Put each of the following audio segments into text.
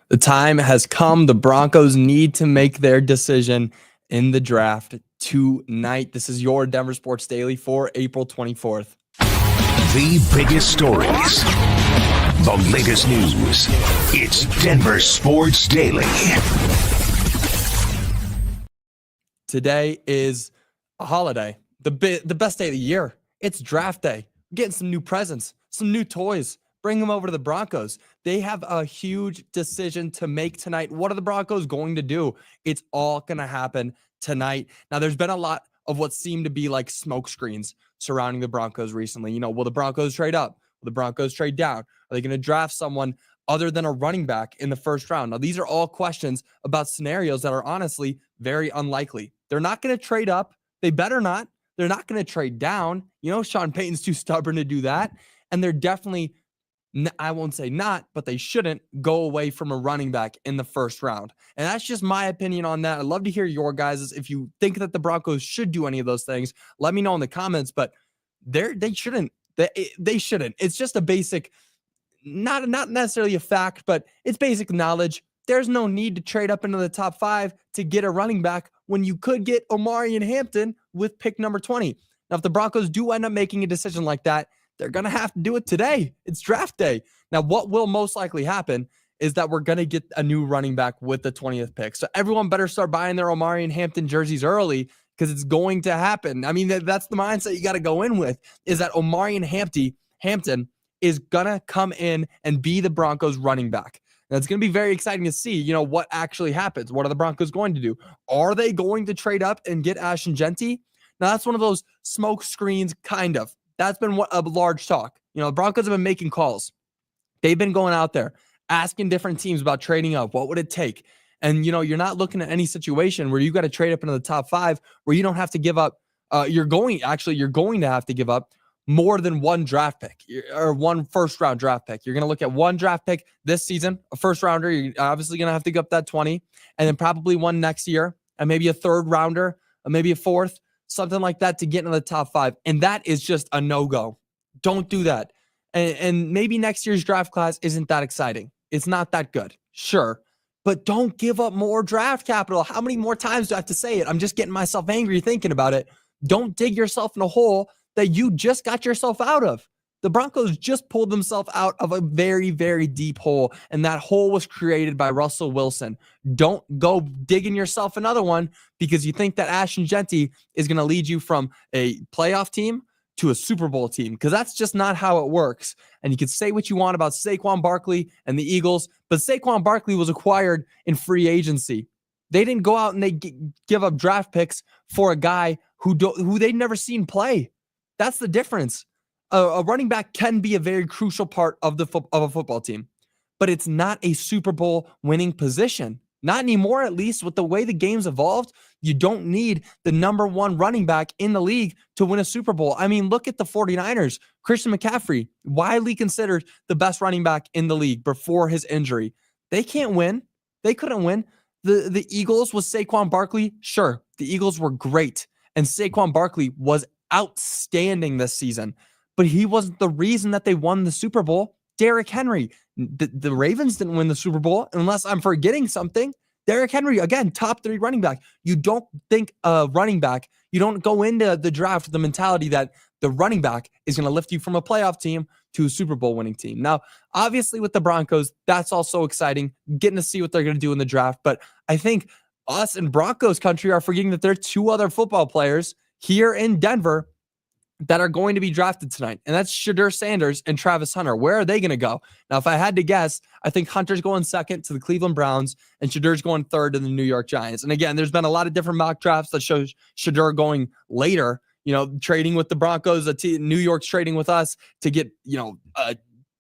The time has come. The Broncos need to make their decision in the draft tonight. This is your Denver Sports Daily for April 24th. The biggest stories, the latest news. It's Denver Sports Daily. Today is a holiday, the best day of the year. It's draft day. We're getting some new presents, some new toys. Bring them over to the Broncos. They have a huge decision to make tonight. What are the Broncos going to do? It's all going to happen tonight. Now, there's been a lot of what seem to be like smoke screens surrounding the Broncos recently. Will the Broncos trade up? Will the Broncos trade down? Are they going to draft someone other than a running back in the first round? Now, these are all questions about scenarios that are honestly very unlikely. They're not going to trade up. They better not. They're not going to trade down. Sean Payton's too stubborn to do that. And they're definitely, I won't say not, but they shouldn't go away from a running back in the first round. And that's just my opinion on that. I'd love to hear your guys'. If you think that the Broncos should do any of those things, let me know in the comments, but they shouldn't. They shouldn't. It's just a basic, not necessarily a fact, but it's basic knowledge. There's no need to trade up into the top 5 to get a running back when you could get Omari and Hampton with pick number 20. Now, if the Broncos do end up making a decision like that, they're going to have to do it today. It's draft day. Now, what will most likely happen is that we're going to get a new running back with the 20th pick. So everyone better start buying their Omari and Hampton jerseys early because it's going to happen. I mean, that's the mindset you got to go in with, is that Omari and Hampton is going to come in and be the Broncos running back. Now, it's going to be very exciting to see, what actually happens. What are the Broncos going to do? Are they going to trade up and get Ashton Jeanty? Now, that's one of those smoke screens, kind of. That's been what a large talk. The Broncos have been making calls. They've been going out there asking different teams about trading up. What would it take? And, you're not looking at any situation where you got to trade up into the top 5 where you don't have to give up. You're going to have to give up more than one draft pick or one first round draft pick. You're going to look at one draft pick this season, a first rounder. You're obviously going to have to give up that 20, and then probably one next year, and maybe a third rounder, or maybe a fourth, something like that to get into the top 5. And that is just a no-go. Don't do that. And maybe next year's draft class isn't that exciting. It's not that good. Sure. But don't give up more draft capital. How many more times do I have to say it? I'm just getting myself angry thinking about it. Don't dig yourself in a hole that you just got yourself out of. The Broncos just pulled themselves out of a very, very deep hole, and that hole was created by Russell Wilson. Don't go digging yourself another one because you think that Ashton Jeanty is going to lead you from a playoff team to a Super Bowl team, because that's just not how it works. And you can say what you want about Saquon Barkley and the Eagles, but Saquon Barkley was acquired in free agency. They didn't go out and they give up draft picks for a guy who they'd never seen play. That's the difference. A running back can be a very crucial part of a football team, but it's not a Super Bowl winning position. Not anymore, at least with the way the game's evolved. You don't need the number 1 running back in the league to win a Super Bowl. I mean, look at the 49ers. Christian McCaffrey, widely considered the best running back in the league before his injury. They can't win. They couldn't win. The Eagles with Saquon Barkley, sure, the Eagles were great, and Saquon Barkley was outstanding this season, but he wasn't the reason that they won the Super Bowl. Derrick Henry, the Ravens didn't win the Super Bowl, unless I'm forgetting something. Derrick Henry, again, top 3 running back. You don't think a running back, you don't go into the draft with the mentality that the running back is going to lift you from a playoff team to a Super Bowl winning team. Now, obviously with the Broncos, that's also exciting, getting to see what they're going to do in the draft. But I think us in Broncos country are forgetting that there are 2 other football players here in Denver that are going to be drafted tonight, and that's Shedeur Sanders and Travis Hunter. Where are they going to go? Now, if I had to guess, I think Hunter's going second to the Cleveland Browns, and Shedeur's going third to the New York Giants. And again, there's been a lot of different mock drafts that show Shedeur going later, trading with the Broncos, New York's trading with us to get, a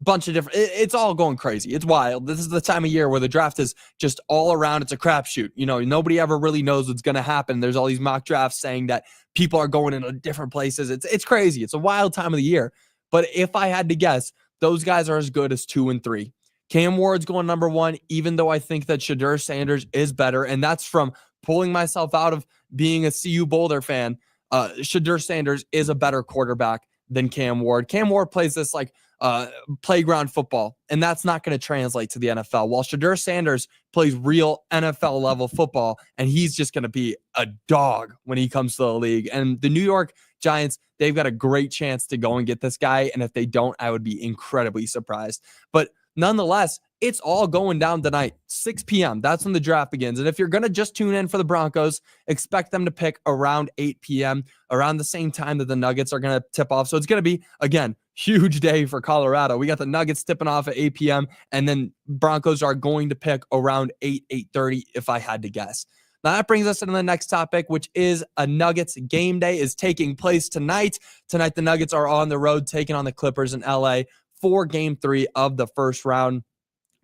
bunch of different, it's all going crazy. It's wild. This is the time of year where the draft is just all around. It's a crapshoot. Nobody ever really knows what's going to happen. There's all these mock drafts saying that people are going into different places. It's crazy. It's a wild time of the year. But if I had to guess, those guys are as good as 2 and 3. Cam Ward's going number 1, even though I think that Shedeur Sanders is better. And that's from pulling myself out of being a CU Boulder fan. Shedeur Sanders is a better quarterback than Cam Ward. Cam Ward plays this like playground football, and that's not going to translate to the NFL. While Shedeur Sanders plays real NFL level football, and he's just going to be a dog when he comes to the league. And the New York Giants, they've got a great chance to go and get this guy. And if they don't, I would be incredibly surprised. But nonetheless, it's all going down tonight, 6 p.m. That's when the draft begins. And if you're going to just tune in for the Broncos, expect them to pick around 8 p.m., around the same time that the Nuggets are going to tip off. So it's going to be, again, huge day for Colorado. We got the Nuggets tipping off at 8 p.m., and then Broncos are going to pick around 8:30, if I had to guess. Now that brings us into the next topic, which is a Nuggets game day is taking place tonight. Tonight, the Nuggets are on the road taking on the Clippers in LA for Game 3 of the first round.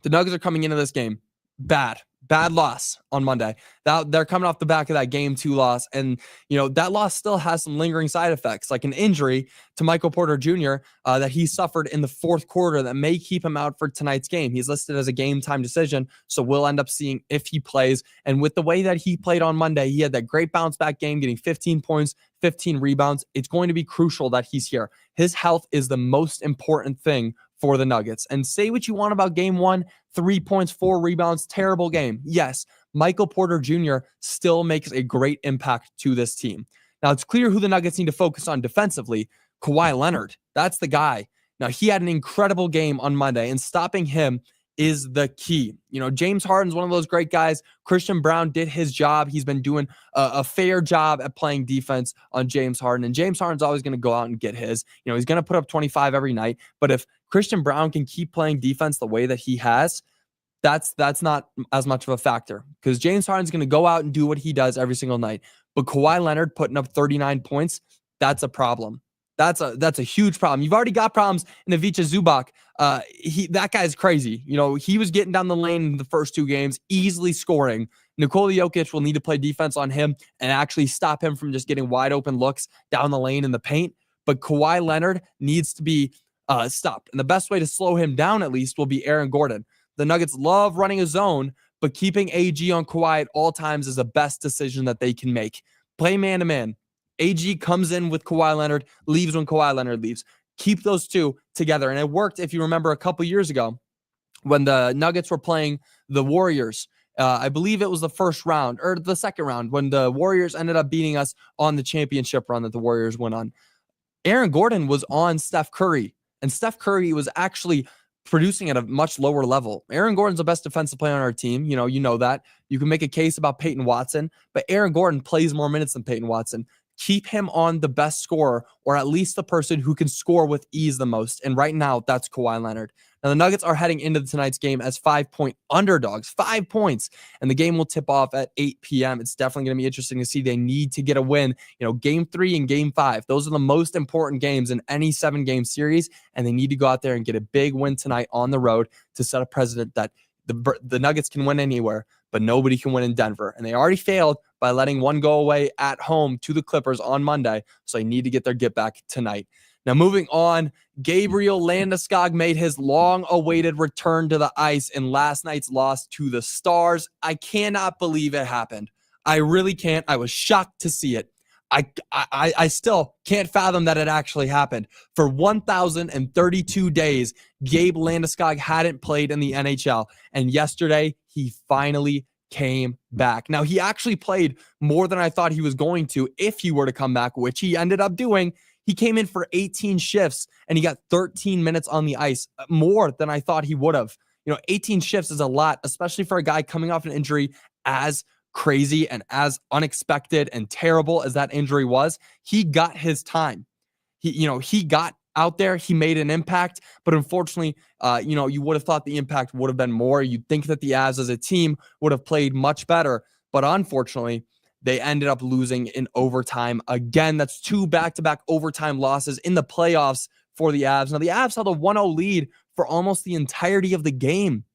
The Nuggets are coming into this game bad loss on Monday. They're coming off the back of that Game 2 loss, and that loss still has some lingering side effects, like an injury to Michael Porter Jr. That he suffered in the fourth quarter that may keep him out for tonight's game. He's listed as a game time decision, so we'll end up seeing if he plays. And with the way that he played on Monday, he had that great bounce back game, getting 15 points, 15 rebounds. It's going to be crucial that he's here. His health is the most important thing for the Nuggets. And say what you want about Game 1, 3 points, 4 rebounds, terrible game. Yes, Michael Porter Jr. still makes a great impact to this team. Now, it's clear who the Nuggets need to focus on defensively. Kawhi Leonard, that's the guy. Now, he had an incredible game on Monday, and stopping him is the key. James Harden's one of those great guys. Christian Brown did his job. He's been doing a fair job at playing defense on James Harden, and James Harden's always going to go out and get his. He's going to put up 25 every night, but if Christian Brown can keep playing defense the way that he has, that's not as much of a factor, because James Harden's going to go out and do what he does every single night. But Kawhi Leonard putting up 39 points, that's a problem. That's a huge problem. You've already got problems in Ivica Zubac. That guy's crazy. He was getting down the lane in the first 2 games, easily scoring. Nikola Jokic will need to play defense on him and actually stop him from just getting wide open looks down the lane in the paint. But Kawhi Leonard needs to be stopped. And the best way to slow him down, at least, will be Aaron Gordon. The Nuggets love running a zone, but keeping AG on Kawhi at all times is the best decision that they can make. Play man-to-man. AG comes in with Kawhi Leonard, leaves when Kawhi Leonard leaves. Keep those two together. And it worked, if you remember, a couple years ago when the Nuggets were playing the Warriors. I believe it was the first round or the second round when the Warriors ended up beating us on the championship run that the Warriors went on. Aaron Gordon was on Steph Curry, and Steph Curry was actually producing at a much lower level. Aaron Gordon's the best defensive player on our team. You know that. You can make a case about Payton Watson, but Aaron Gordon plays more minutes than Payton Watson. Keep him on the best scorer, or at least the person who can score with ease the most. And right now, that's Kawhi Leonard. Now, the Nuggets are heading into tonight's game as 5-point underdogs, 5 points, and the game will tip off at 8 p.m. It's definitely going to be interesting to see. They need to get a win. Game 3 and Game 5, those are the most important games in any 7-game series, and they need to go out there and get a big win tonight on the road to set a precedent that the Nuggets can win anywhere, but nobody can win in Denver. And they already failed by letting one go away at home to the Clippers on Monday, so they need to get their get back tonight. Now, moving on, Gabriel Landeskog made his long-awaited return to the ice in last night's loss to the Stars. I cannot believe it happened. I really can't. I was shocked to see it. I still can't fathom that it actually happened. For 1,032 days, Gabe Landeskog hadn't played in the NHL, and yesterday he finally came back. Now, he actually played more than I thought he was going to if he were to come back, which he ended up doing. He came in for 18 shifts, and he got 13 minutes on the ice, more than I thought he would have. 18 shifts is a lot, especially for a guy coming off an injury as crazy and as unexpected and terrible as that injury was. He got his time. He got out there, he made an impact, but unfortunately, you would have thought the impact would have been more. You'd think that the Avs as a team would have played much better, but unfortunately, they ended up losing in overtime. Again, that's 2 back-to-back overtime losses in the playoffs for the Avs. Now, the Avs held a 1-0 lead for almost the entirety of the game,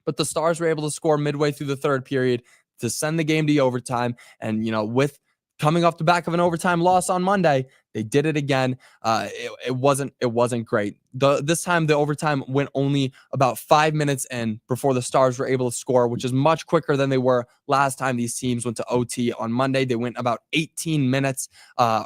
but the Stars were able to score midway through the third period to send the game to overtime. And, with coming off the back of an overtime loss on Monday, They did it again. It wasn't great. This time the overtime went only about 5 minutes in before the Stars were able to score, which is much quicker than they were last time these teams went to OT on Monday. They went about 18 minutes.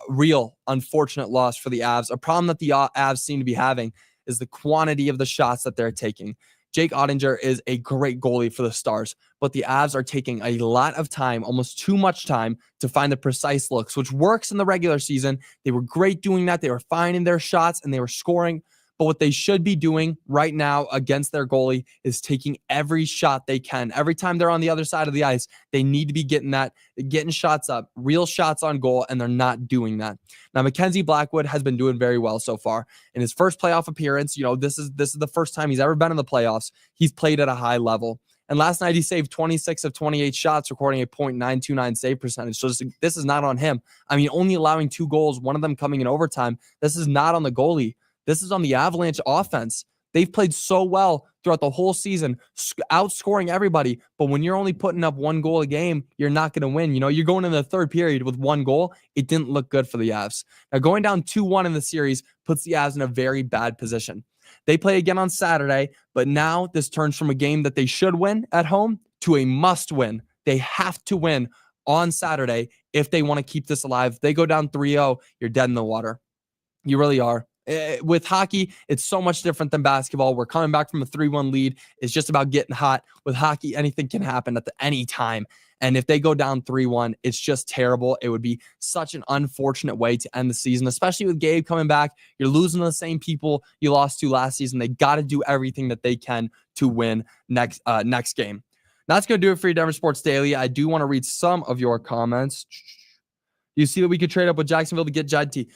Real unfortunate loss for the Avs. A problem that the Avs seem to be having is the quantity of the shots that they're taking. Jake Ottinger is a great goalie for the Stars, but the Avs are taking a lot of time, almost too much time, to find the precise looks, which works in the regular season. They were great doing that. They were finding their shots and they were scoring. But what they should be doing right now against their goalie is taking every shot they can. Every time they're on the other side of the ice, they need to be getting shots up, real shots on goal, and they're not doing that. Now, Mackenzie Blackwood has been doing very well so far. In his first playoff appearance, this is the first time he's ever been in the playoffs. He's played at a high level. And last night he saved 26 of 28 shots, recording a .929 save percentage. So this is not on him. I mean, only allowing 2 goals, one of them coming in overtime. This is not on the goalie. This is on the Avalanche offense. They've played so well throughout the whole season, outscoring everybody. But when you're only putting up 1 goal a game, you're not going to win. You're going in the third period with 1 goal. It didn't look good for the Avs. Now, going down 2-1 in the series puts the Avs in a very bad position. They play again on Saturday, but now this turns from a game that they should win at home to a must win. They have to win on Saturday if they want to keep this alive. If they go down 3-0, you're dead in the water. You really are. With hockey, it's so much different than basketball. We're coming back from a 3-1 lead. It's just about getting hot. With hockey, anything can happen at any time. And if they go down 3-1, it's just terrible. It would be such an unfortunate way to end the season, especially with Gabe coming back. You're losing to the same people you lost to last season. They got to do everything that they can to win next game. That's going to do it for your Denver Sports Daily. I do want to read some of your comments. You see that we could trade up with Jacksonville to get Judty.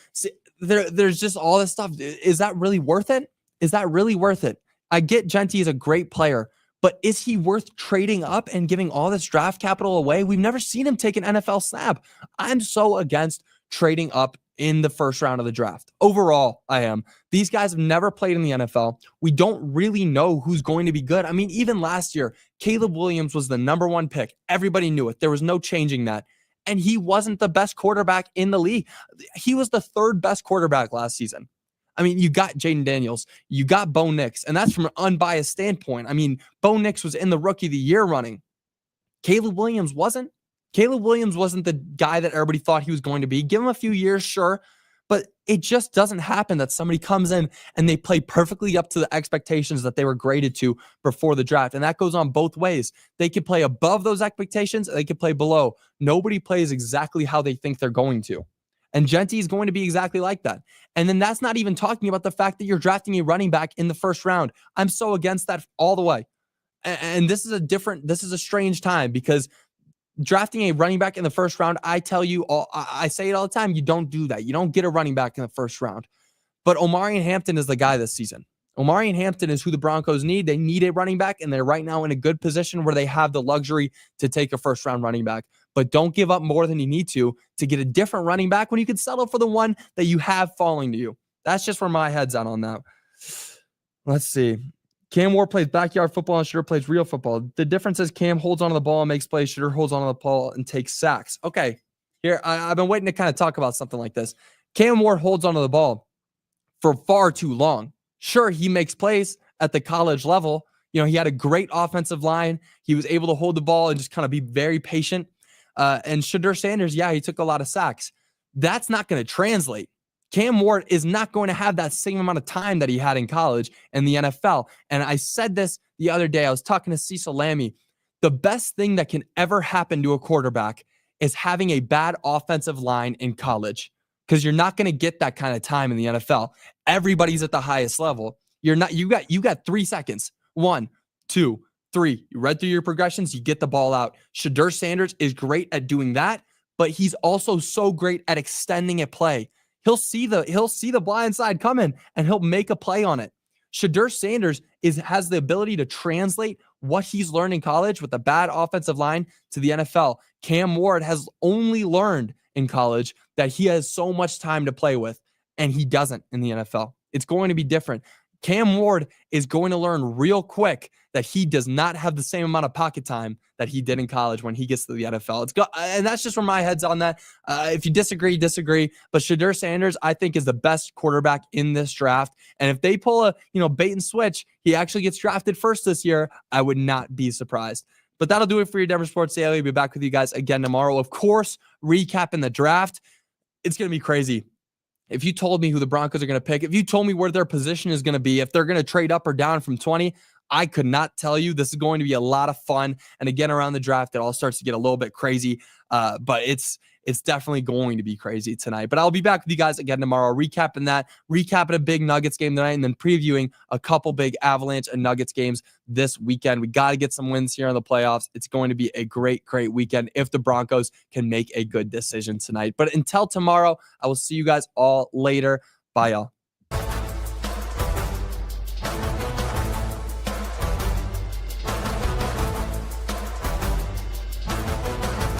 There's just all this stuff. Is that really worth it? Is that really worth it? I get Genty is a great player, but is he worth trading up and giving all this draft capital away? We've never seen him take an NFL snap. I'm so against trading up in the first round of the draft. Overall, I am. These guys have never played in the NFL. We don't really know who's going to be good. I mean, even last year, Caleb Williams was the number 1 pick. Everybody knew it. There was no changing that. And he wasn't the best quarterback in the league. He was the 3rd best quarterback last season. I mean, you got Jaden Daniels, you got Bo Nix, and that's from an unbiased standpoint. I mean, Bo Nix was in the Rookie of the Year running. Caleb Williams wasn't. Caleb Williams wasn't the guy that everybody thought he was going to be. Give him a few years, sure, but it just doesn't happen that somebody comes in and they play perfectly up to the expectations that they were graded to before the draft. And that goes on both ways. They could play above those expectations, they could play below. Nobody plays exactly how they think they're going to. And Genty is going to be exactly like that. And then that's not even talking about the fact that you're drafting a running back in the first round. I'm so against that all the way. And this is a strange time because drafting a running back in the first round, I say it all the time, you don't do that. You don't get a running back in the first round. But Omarion Hampton is the guy this season. Omarion Hampton is who the Broncos need. They need a running back, and they're right now in a good position where they have the luxury to take a first-round running back. But don't give up more than you need to get a different running back when you can settle for the one that you have falling to you. That's just where my head's at on that. Let's see. Cam Ward plays backyard football and Shedeur plays real football. The difference is Cam holds onto the ball and makes plays. Shedeur holds onto the ball and takes sacks. Okay, here, I've been waiting to kind of talk about something like this. Cam Ward holds onto the ball for far too long. Sure, he makes plays at the college level. He had a great offensive line. He was able to hold the ball and just kind of be very patient. And Shedeur Sanders, he took a lot of sacks. That's not going to translate. Cam Ward is not going to have that same amount of time that he had in college and the NFL. And I said this the other day. I was talking to Cecil Lammey. The best thing that can ever happen to a quarterback is having a bad offensive line in college, because you're not going to get that kind of time in the NFL. Everybody's at the highest level. You got 3 seconds. 1, 2, 3. You read through your progressions, you get the ball out. Shedeur Sanders is great at doing that, but he's also so great at extending a play. He'll see the blind side coming and he'll make a play on it. Shedeur Sanders has the ability to translate what he's learned in college with a bad offensive line to the NFL. Cam Ward has only learned in college that he has so much time to play with, and he doesn't in the NFL. It's going to be different. Cam Ward is going to learn real quick that he does not have the same amount of pocket time that he did in college when he gets to the NFL. And that's just where my head's on that. If you disagree, disagree. But Shedeur Sanders, I think, is the best quarterback in this draft. And if they pull a bait and switch, he actually gets drafted first this year, I would not be surprised. But that'll do it for your Denver Sports Daily. We'll be back with you guys again tomorrow. Of course, recapping the draft. It's going to be crazy. If you told me who the Broncos are going to pick, if you told me where their position is going to be, if they're going to trade up or down from 20, I could not tell you. This is going to be a lot of fun. And again, around the draft, it all starts to get a little bit crazy. But it's definitely going to be crazy tonight. But I'll be back with you guys again tomorrow, recapping a big Nuggets game tonight, and then previewing a couple big Avalanche and Nuggets games this weekend. We got to get some wins here in the playoffs. It's going to be a great, great weekend if the Broncos can make a good decision tonight. But until tomorrow, I will see you guys all later. Bye, y'all.